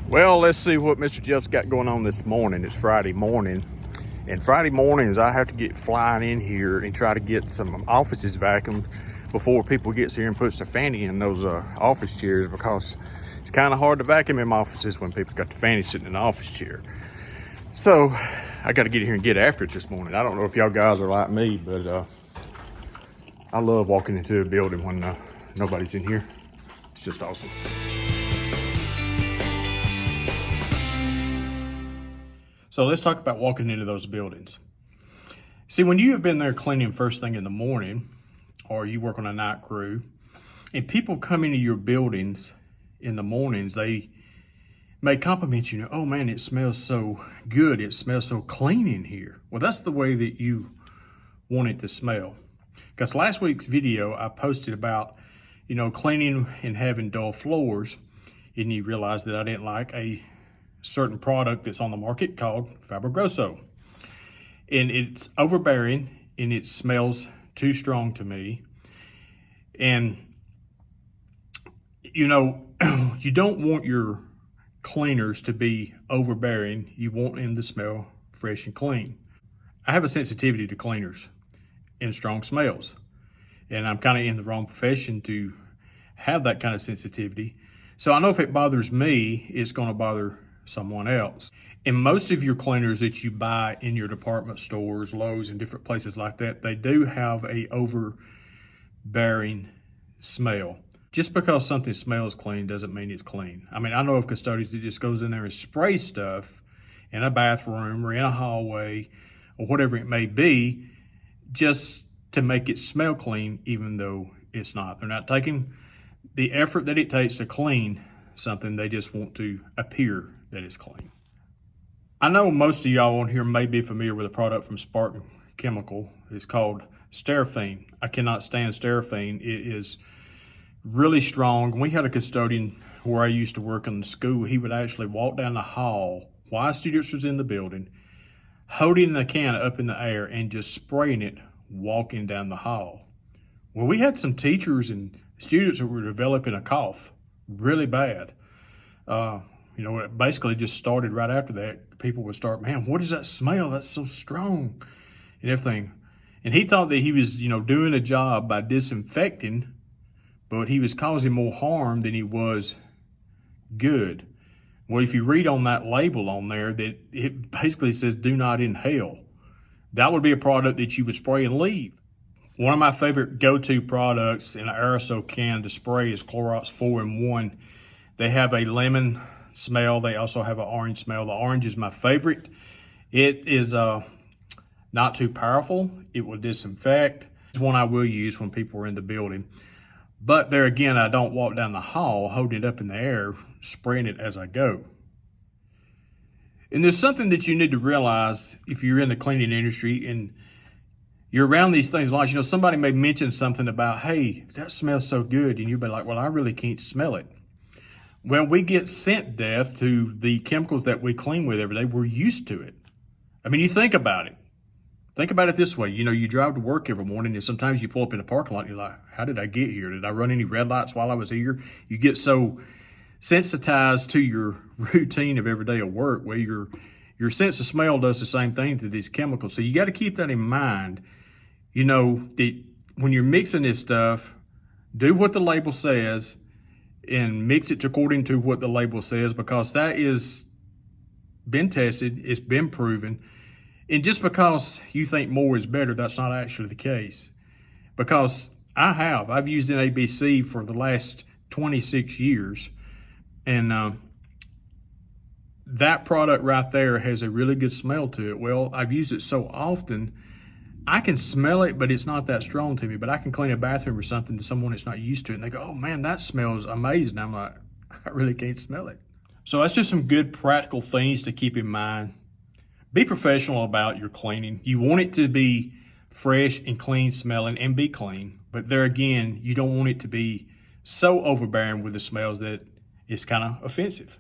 Well, let's see what Mr. Jeff's got going on this morning. It's Friday morning. And Friday mornings, I have to get flying in here and try to get some offices vacuumed before people gets here and puts their fanny in those office chairs, because it's kind of hard to vacuum in offices when people's got the fanny sitting in the office chair. So I got to get here and get after it this morning. I don't know if y'all guys are like me, but I love walking into a building when nobody's in here. It's just awesome. So let's talk about walking into those buildings. See, when you have been there cleaning first thing in the morning, or you work on a night crew, and people come into your buildings in the mornings, they may compliment you, oh man, it smells so good, it smells so clean in here. Well, that's the way that you want it to smell. Because last week's video, I posted about, cleaning and having dull floors, and you realized that I didn't like a certain product that's on the market called Fabuloso. And it's overbearing and it smells too strong to me. And, you don't want your cleaners to be overbearing. You want them to smell fresh and clean. I have a sensitivity to cleaners and strong smells. And I'm kind of in the wrong profession to have that kind of sensitivity. So I know if it bothers me, it's going to bother someone else. And most of your cleaners that you buy in your department stores, Lowe's, and different places like that, they do have a overbearing smell. Just because something smells clean doesn't mean it's clean. I mean, I know of custodians that just goes in there and sprays stuff in a bathroom or in a hallway or whatever it may be, just to make it smell clean, even though it's not. They're not taking the effort that it takes to clean something. They just want to appear that it's clean. I know most of y'all on here may be familiar with a product from Spartan Chemical. It's called Sterafine. I cannot stand Sterafine. It is really strong. We had a custodian where I used to work in the school. He would actually walk down the hall while students was in the building, holding the can up in the air and just spraying it walking down the hall. Well, we had some teachers and students that were developing a cough really bad. It basically just started right after that. People would start, man, what is that smell? That's so strong and everything. And he thought that he was, doing a job by disinfecting, but he was causing more harm than he was good. Well, if you read on that label on there, that it basically says do not inhale. That would be a product that you would spray and leave. One of my favorite go-to products in an aerosol can to spray is Clorox 4-in-1. They have a lemon smell. They also have an orange smell. The orange is my favorite. It is not too powerful. It will disinfect. It's one I will use when people are in the building. But there again, I don't walk down the hall holding it up in the air, spraying it as I go. And there's something that you need to realize if you're in the cleaning industry and you're around these things a lot. Somebody may mention something about, hey, that smells so good. And you'll be like, well, I really can't smell it. Well, we get scent deaf to the chemicals that we clean with every day. We're used to it. I mean, you think about it. Think about it this way. You drive to work every morning and sometimes you pull up in a parking lot and you're like, how did I get here? Did I run any red lights while I was here? You get so sensitized to your routine of every day of work where your sense of smell does the same thing to these chemicals. So you got to keep that in mind. That when you're mixing this stuff, do what the label says and mix it according to what the label says, because that is been tested, it's been proven. And just because you think more is better, that's not actually the case. Because I've used an ABC for the last 26 years, and that product right there has a really good smell to it. Well, I've used it so often, I can smell it, but it's not that strong to me. But I can clean a bathroom or something to someone that's not used to it, and they go, oh man, that smells amazing. I'm like, I really can't smell it. So that's just some good practical things to keep in mind. Be professional about your cleaning. You want it to be fresh and clean smelling and be clean. But there again, you don't want it to be so overbearing with the smells that it's kind of offensive.